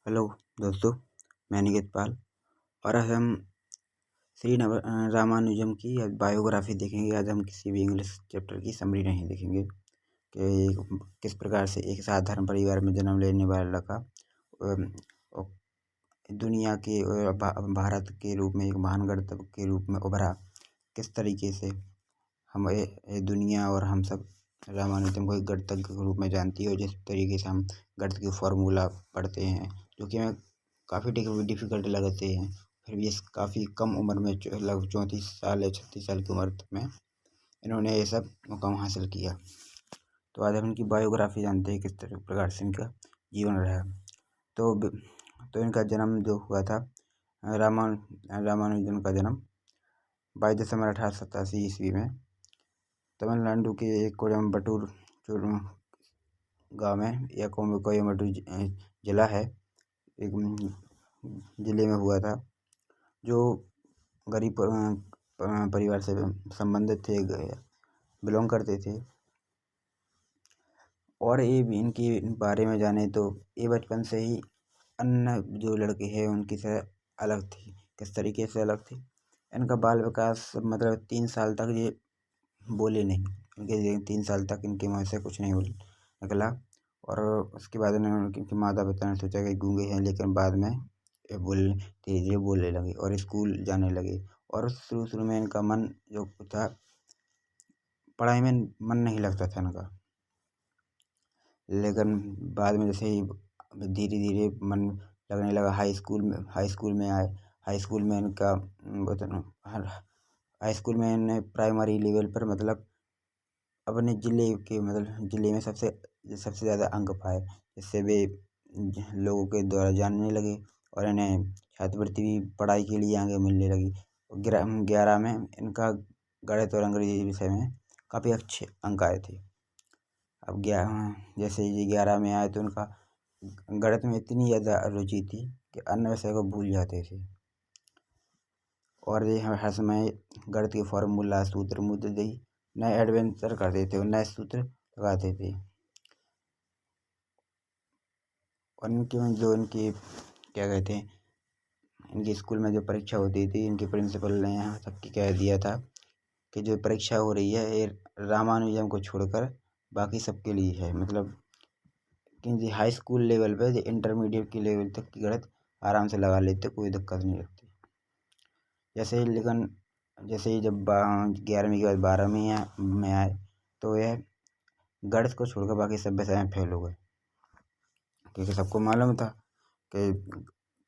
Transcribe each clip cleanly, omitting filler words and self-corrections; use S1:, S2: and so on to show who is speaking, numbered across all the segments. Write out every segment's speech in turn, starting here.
S1: Hello दोस्तों, मैं निकेत पाल और आज हम रामानुजम की बायोग्राफी देखेंगे। आज हम किसी भी इंग्लिश चैप्टर की समरी नहीं देखेंगे कि किस प्रकार से एक साधारण परिवार में जन्म लेने वाला लड़का दुनिया के भारत के रूप में एक महान गणतंत्र के रूप में उभरा। किस तरीके से हम ये दुनिया और हम सब रामानुजम को एक गणितज्ञ के रूप में जानती है। और जिस तरीके से हम गणित के फार्मूला पढ़ते हैं जो कि हमें काफ़ी डिफ़िकल्ट लगते हैं, फिर भी इस काफ़ी कम उम्र में लगभग 34 साल या 36 साल की उम्र में इन्होंने ये सब मुकाम हासिल किया। तो आज हम इनकी बायोग्राफी जानते हैं, किस प्रकार से इनका जीवन रहा। तो इनका जन्म जो हुआ था, रामानुजन का जन्म 22 दिसंबर 1887 ईस्वी में तमिलनाडु के एक कोयम्बटूर गांव में, या कोयम्बटूर जिला है, एक ज़िले में हुआ था, जो गरीब परिवार से संबंधित थे, बिलोंग करते थे। और ये इनके बारे में जाने तो ये बचपन से ही अन्य जो लड़के हैं उनकी से अलग थी। किस तरीके से अलग थी? इनका बाल विकास मतलब 3 साल तक ये बोले नहीं, इनके 3 साल तक इनके मुँह से कुछ नहीं निकला। और उसके बाद इनके माता पिता ने सोचा कि गूंगे हैं, लेकिन बाद में ये धीरे धीरे बोलने लगे और स्कूल जाने लगे। और शुरू में इनका मन जो था, पढ़ाई में मन नहीं लगता था इनका, लेकिन बाद में जैसे ही धीरे धीरे मन लगने लगा, हाई स्कूल में आए। हाई स्कूल में इनका हाई स्कूल में इन्हें प्राइमरी लेवल पर मतलब अपने ज़िले में सबसे ज़्यादा अंक पाए, जिससे वे लोगों के द्वारा जानने लगे और इन्हें छात्रवृत्ति भी पढ़ाई के लिए आगे मिलने लगी। 11 में इनका गणित और अंग्रेजी विषय में काफ़ी अच्छे अंक आए थे। अब जैसे ये 11 में आए तो उनका गणित में इतनी ज़्यादा रुचि थी कि अन्य विषय को भूल जाते थे, और ये हर समय गणित के फार्मूला, सूत्र मुद्दे नए एडवेंचर करते थे और नए सूत्र लगाते थे। और इनकी क्या कहते हैं, इनके स्कूल में जो परीक्षा होती थी, इनके प्रिंसिपल ने यहाँ तक कि कह दिया था कि जो परीक्षा हो रही है ये रामानुजम को छोड़कर बाकी सबके लिए है। मतलब कि हाई स्कूल लेवल पे, इंटरमीडिएट के लेवल तक की गणित आराम से लगा लेते, कोई दिक्कत नहीं लगती। जैसे ही जब 11वीं के बाद 12वीं में आए तो यह गणित को छोड़कर बाकी सब विषय में फेल हो गए, क्योंकि सबको मालूम था कि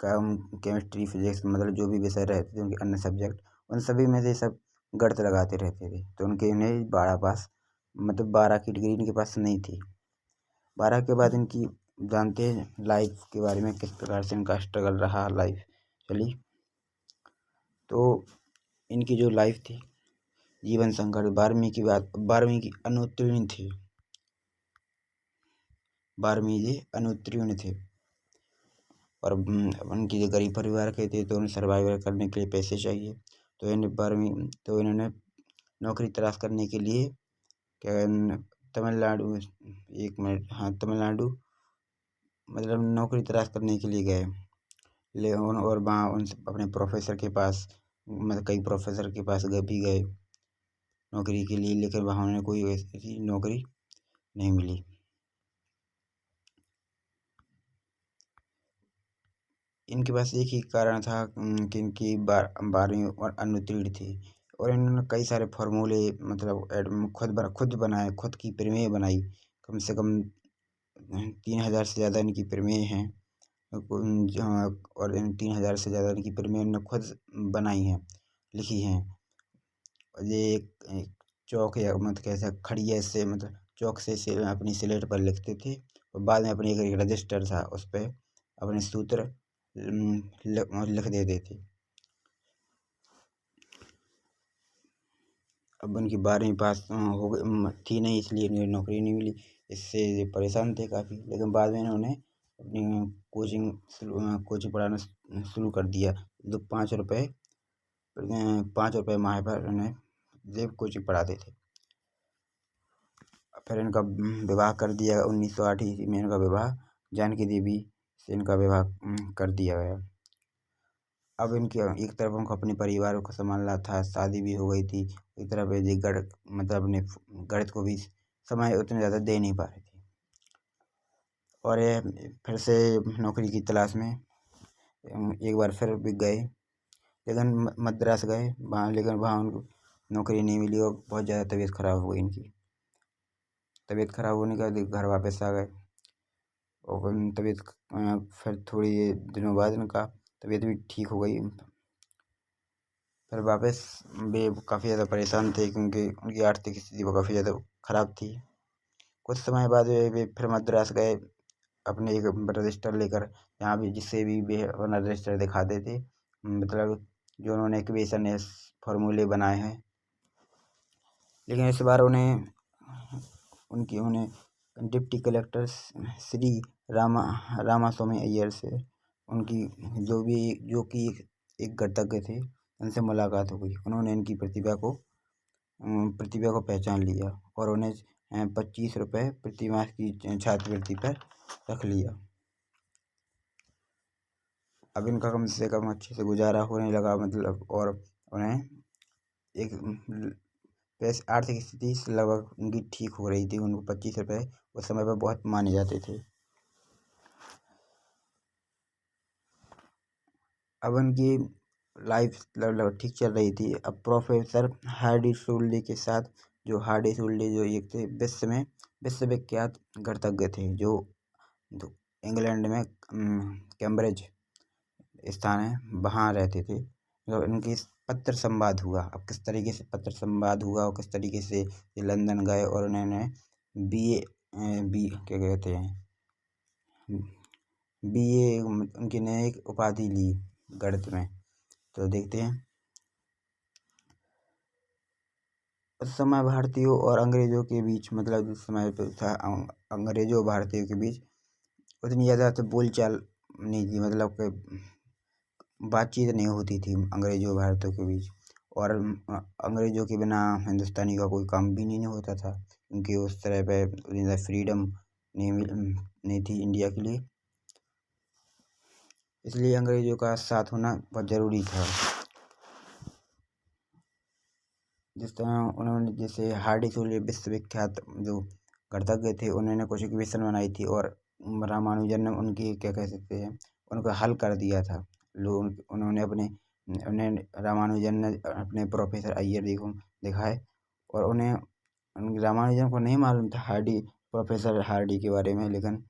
S1: केमिस्ट्री, फिजिक्स मतलब जो भी विषय रहते थे उनके अन्य सब्जेक्ट, उन सभी में से सब गणित लगाते रहते थे। तो उन्हें 12 पास, मतलब 12 की डिग्री इनके पास नहीं थी। 12 के बाद इनकी जानते हैं लाइफ के बारे में, किस प्रकार से इनका स्ट्रगल रहा, लाइफ चली। तो इनकी जो लाइफ थी, जीवन संघर्ष, 12वीं की अनुत्तीर्ण थे, 12वीं ये अनुत्तीर्ण थे। और उनकी जो गरीब परिवार के थे तो उन्हें सर्वाइवल करने के लिए पैसे चाहिए। तो इन्होंने नौकरी तलाश करने के लिए तमिलनाडु, एक मिनट, हाँ, तमिलनाडु मतलब नौकरी तलाश करने के लिए गए। लेकिन और वहाँ उन अपने प्रोफेसर के पास, मतलब कई प्रोफेसर के पास भी गए नौकरी के लिए, लेकिन वहाँ उन्हें कोई ऐसी नौकरी नहीं मिली। इनके पास एक ही कारण था कि इनकी 12वीं और अनुत्तीर्ण थी, और इन्होंने कई सारे फार्मूले मतलब खुद बनाए, खुद की प्रमेय बनाई। कम से कम 3000 से ज़्यादा इनकी प्रमेय हैं, और इन 3000 से ज़्यादा इनकी प्रमेय इन्होंने खुद बनाई हैं, लिखी हैं। और ये एक चौक या मतलब कैसे खड़िया से, मतलब चौक से अपनी स्लेट पर लिखते थे, और बाद में अपनी एक रजिस्टर था उस पर अपने सूत्र लिख देते थे। अब उनकी 12वीं पास हो गई थी नहीं, इसलिए उन्हें नौकरी नहीं मिली। इससे ये परेशान थे काफ़ी, लेकिन बाद में इन्होंने अपनी कोचिंग पढ़ाना शुरू कर दिया। जो 5 रुपये माह पर उन्हें ये कोचिंग पढ़ाते थे। फिर इनका विवाह कर दिया 1908 ईस्वी में। इनका विवाह जानकी देवी से इनका विवाह कर दिया गया। अब इनके एक तरफ उनको अपने परिवार को संभालना था, शादी भी हो गई थी, एक तरफ ये मतलब अपने गणित को भी समय उतने ज़्यादा दे नहीं पा रहे थे। और ये फिर से नौकरी की तलाश में एक बार फिर भी गए, लेकिन मद्रास गए वहाँ, लेकिन वहाँ उनको नौकरी नहीं मिली और बहुत ज़्यादा तबीयत खराब हो गई इनकी। तबीयत खराब होने के बाद घर वापस आ गए और फिर थोड़ी दिनों बाद इनका तबीयत भी ठीक हो गई। फिर वापस वे काफ़ी ज़्यादा परेशान थे क्योंकि उनकी आर्थिक स्थिति काफ़ी ज़्यादा खराब थी। कुछ समय बाद वे फिर मद्रास गए अपने एक रजिस्टर लेकर, जहाँ भी जिससे भी वे अपना रजिस्टर दिखाते थे, मतलब जो उन्होंने इक्वेशन फार्मूले बनाए हैं। लेकिन इस बार उन्हें डिप्टी कलेक्टर श्री रामास्वामी अय्यर से उनकी जो कि एक गणतज्ञ थे, उनसे मुलाकात हो गई। उन्होंने इनकी प्रतिभा को पहचान लिया और उन्हें 25 रुपये प्रति माह की छात्रवृत्ति पर रख लिया। अब इनका कम से कम अच्छे से गुजारा होने लगा, मतलब, और उन्हें एक आर्थिक स्थिति से लगभग उनकी ठीक हो रही थी। उनको 25 रुपये उस समय पर बहुत माने जाते थे। अब उनकी लाइफ लगभग ठीक चल रही थी। अब प्रोफेसर हार्डी शुल्डे के साथ, जो हार्डी शुल्डे जो एक थे विश्वविख्यात गणितज्ञ थे, जो इंग्लैंड में कैम्ब्रिज स्थान है, वहाँ रहते थे। तो इनकी पत्र संवाद हुआ। अब किस तरीके से पत्र संवाद हुआ और किस तरीके से ये लंदन गए और उन्होंने क्या कहते हैं BA उनकी ने एक उपाधि ली गणित में। तो देखते हैं। उस समय भारतीयों और अंग्रेजों के बीच, मतलब जिस समय पे था अंग्रेजों और भारतीयों के बीच उतनी ज़्यादा तो बोलचाल नहीं थी, मतलब कि बातचीत नहीं होती थी अंग्रेजों भारतीयों के बीच। और अंग्रेजों के बिना हिंदुस्तानी का कोई काम भी नहीं होता था, क्योंकि उस तरह पे उतनी ज़्यादा फ्रीडम नहीं थी इंडिया के लिए। इसलिए अंग्रेजों का साथ होना बहुत ज़रूरी था। जिस तरह उन्होंने, जैसे हार्डी शुल्डे विश्वविख्यात जो गणितज्ञ थे, उन्होंने कुछ इक्वेशन बनाई थी और रामानुजन ने उनकी, क्या कह सकते हैं, उनको हल कर दिया था। उन्हें रामानुजन ने अपने प्रोफेसर अय्यर को दिखाए और उन्हें रामानुजन को नहीं मालूम था प्रोफेसर हार्डी के बारे में, लेकिन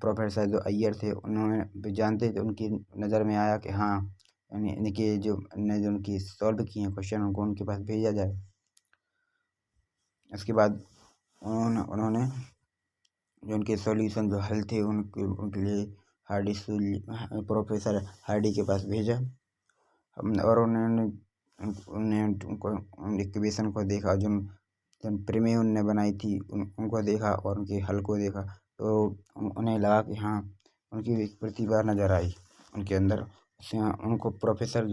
S1: प्रोफेसर जो अय्यर थे उन्होंने भी जानते थे। उनकी नज़र में आया कि हाँ, इनके जो उनकी सॉल्व किए हैं क्वेश्चन, उनको उनके पास भेजा जाए। इसके बाद उन्होंने जो उनके सॉल्यूशन जो हल थे उनके लिए प्रोफेसर हार्डी के पास भेजा और उन्होंने इक्वेशन को देखा, जो प्रमेय उनने बनाई थी उनको देखा और उनके हल को देखा। तो उन्हें लगा कि हाँ, उनकी एक प्रतिभा नज़र आई उनके अंदर। उनको प्रोफेसर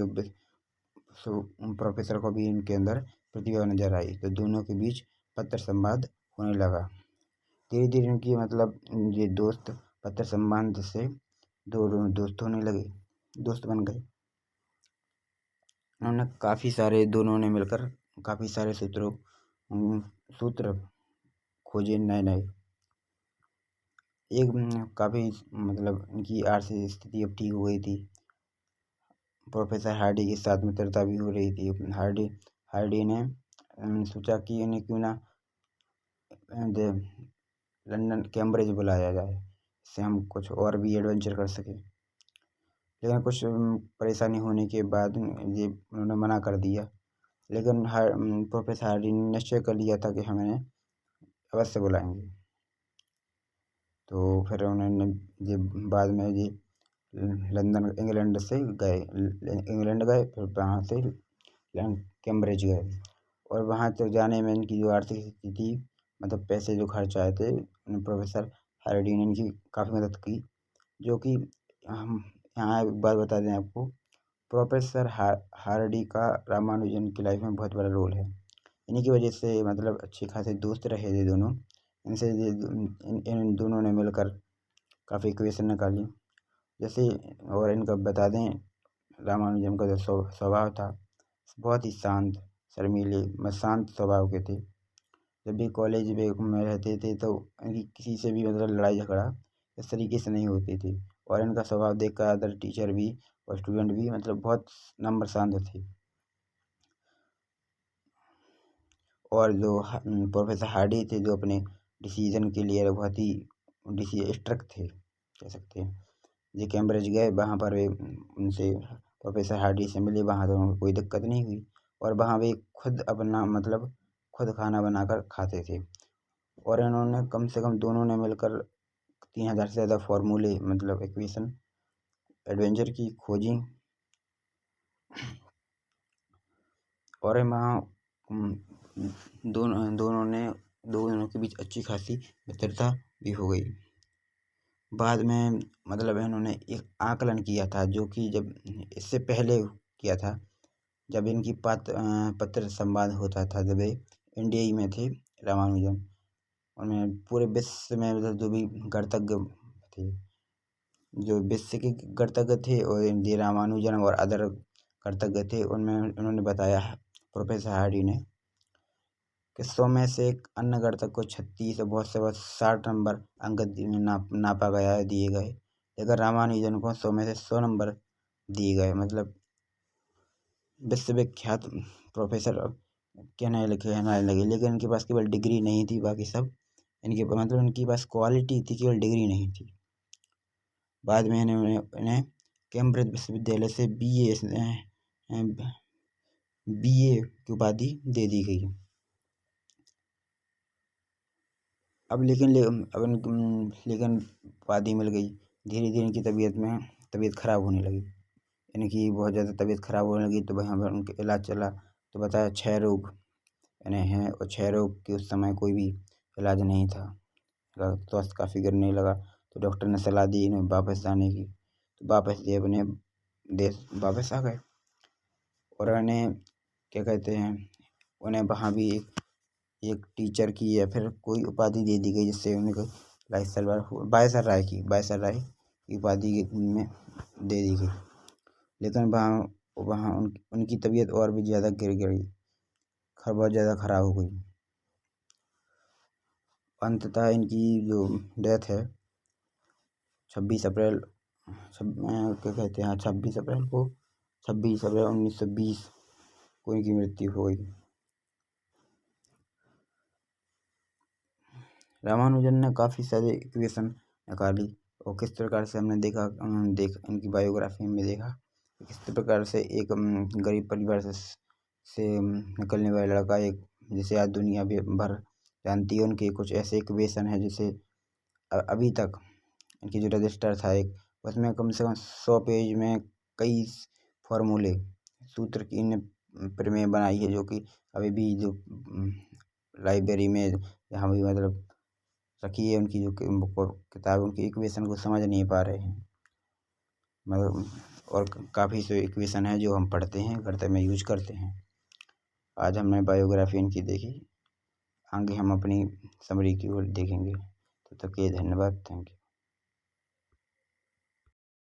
S1: को भी इनके अंदर प्रतिभा नज़र आई। तो दोनों के बीच पत्र संवाद होने लगा। धीरे धीरे इनकी, मतलब, ये दोस्त पत्र संबंध से दोस्त होने लगे, दोस्त बन गए। उन्होंने दोनों ने मिलकर काफ़ी सारे सूत्र खोजे नए नए। एक काफ़ी, मतलब, इनकी आर्थिक स्थिति अब ठीक हो गई थी। प्रोफेसर हार्डी के साथ मित्रता भी हो रही थी। हार्डी ने सोचा कि इन्हें क्यों ना लंदन कैम्ब्रिज बुलाया जाए, इससे हम कुछ और भी एडवेंचर कर सकें। लेकिन कुछ परेशानी होने के बाद ये उन्होंने मना कर दिया। लेकिन प्रोफेसर हार्डी ने निश्चय कर लिया था कि हम इन्हें अवश्य बुलाएंगे। तो फिर उन्होंने ये बाद में ये इंग्लैंड गए, फिर वहाँ से कैम्ब्रिज गए। और वहाँ तक जाने में इनकी जो आर्थिक स्थिति, मतलब पैसे जो खर्च आए थे, प्रोफेसर हार्डी ने इनकी काफ़ी मदद की। जो कि हम यहाँ एक बात बता दें आपको, प्रोफेसर हार्डी का रामानुजन की लाइफ में बहुत बड़ा रोल है। इन्हीं की वजह से, मतलब, अच्छे खासे दोस्त रहे ये दोनों। इन दोनों ने मिलकर काफ़ी इक्वेशन निकाली जैसे और इनका बता दें, रामानुजन का जो स्वभाव था बहुत ही शांत, शर्मीले शांत स्वभाव के थे। जब भी कॉलेज में रहते थे तो इनकी किसी से भी मतलब लड़ाई झगड़ा इस तरीके से नहीं होती थी। और इनका स्वभाव देखकर अदर टीचर भी और स्टूडेंट भी मतलब बहुत नंबर शांत थे। और जो प्रोफेसर हार्डी थे, जो अपने डिसीजन के लिए बहुत ही स्ट्रिक्ट थे कह सकते हैं। ये कैम्ब्रिज गए, वहाँ पर वे उनसे प्रोफेसर हार्डी से मिले, वहाँ तो उनको कोई दिक्कत नहीं हुई। और वहाँ वे खुद अपना मतलब खुद खाना बनाकर खाते थे। और इन्होंने कम से कम दोनों ने मिलकर 3000 से ज़्यादा फार्मूले मतलब इक्वेशन एडवेंचर की खोजी। और वहाँ दोनों के बीच अच्छी खासी मित्रता भी हो गई। बाद में मतलब इन्होंने एक आकलन किया था, जो कि जब इससे पहले किया था, जब इनकी पत्र संवाद होता था, जब ये इंडिया में थे रामानुजन। उनमें पूरे विश्व में मतलब जो भी गणतज्ञ थे, जो विश्व के गणतज्ञ थे, और ये रामानुजन और अदर गणतज्ञ थे, उनमें उन्होंने बताया प्रोफेसर हार्डी ने कि 100 में से एक अन्य गणतज्ञ को 36 और बहुत 60 नंबर अंक नापा गया दिए गए, लेकिन रामानुजन को 100 में से 100 नंबर दिए गए। मतलब विश्वविख्यात प्रोफेसर कहने लगे, लेकिन इनके पास केवल डिग्री नहीं थी, बाकी सब इनके पास क्वालिटी थी, केवल डिग्री नहीं थी। बाद में इन्हें कैम्ब्रिज विश्वविद्यालय से BA की उपाधि दे दी गई। अब लेकिन उपाधि मिल गई, धीरे धीरे इनकी तबीयत खराब होने लगी। इनकी बहुत ज़्यादा तबीयत खराब होने लगी, तो वहाँ पर उनका इलाज चला, तो बताया क्षय रोग इन्हें है, और क्षय रोग के उस समय कोई भी इलाज नहीं था। स्वास्थ्य काफ़ी गिरने लगा, तो डॉक्टर ने सलाह दी इन्हें वापस जाने की, तो वापस ये अपने देश वापस आ गए। और उन्हें क्या कहते हैं, उन्हें वहाँ भी एक टीचर की या फिर कोई उपाधि दे दी गई, जिससे उनको वायसराय की उपाधि में दे दी गई। लेकिन वहाँ उनकी तबीयत और भी ज़्यादा गिर गई, बहुत ज़्यादा खराब हो गई। अंततः इनकी जो डेथ है 26 अप्रैल 1920 को इनकी मृत्यु हो गई। रामानुजन ने काफ़ी सारे इक्वेशन निकाली, और किस प्रकार से हमने देखा इनकी बायोग्राफी में देखा किस प्रकार से एक गरीब परिवार से निकलने वाला लड़का, एक जिसे आज दुनिया भर जानती है, उनके कुछ ऐसे इक्वेशन है जिसे अभी तक इनकी जो रजिस्टर था एक, उसमें कम से कम 100 पेज में कई फार्मूले सूत्र की प्रमेय बनाई है, जो कि अभी भी जो लाइब्रेरी में जहाँ भी मतलब रखी है, उनकी जो किताब उनकी इक्वेशन को समझ नहीं पा रहे हैं। मतलब और काफ़ी से इक्वेशन है जो हम पढ़ते हैं, करते में यूज करते हैं। आज हमने बायोग्राफी इनकी देखी, आगे हम अपनी समरी की ओर देखेंगे। तो तक के धन्यवाद, थैंक यू।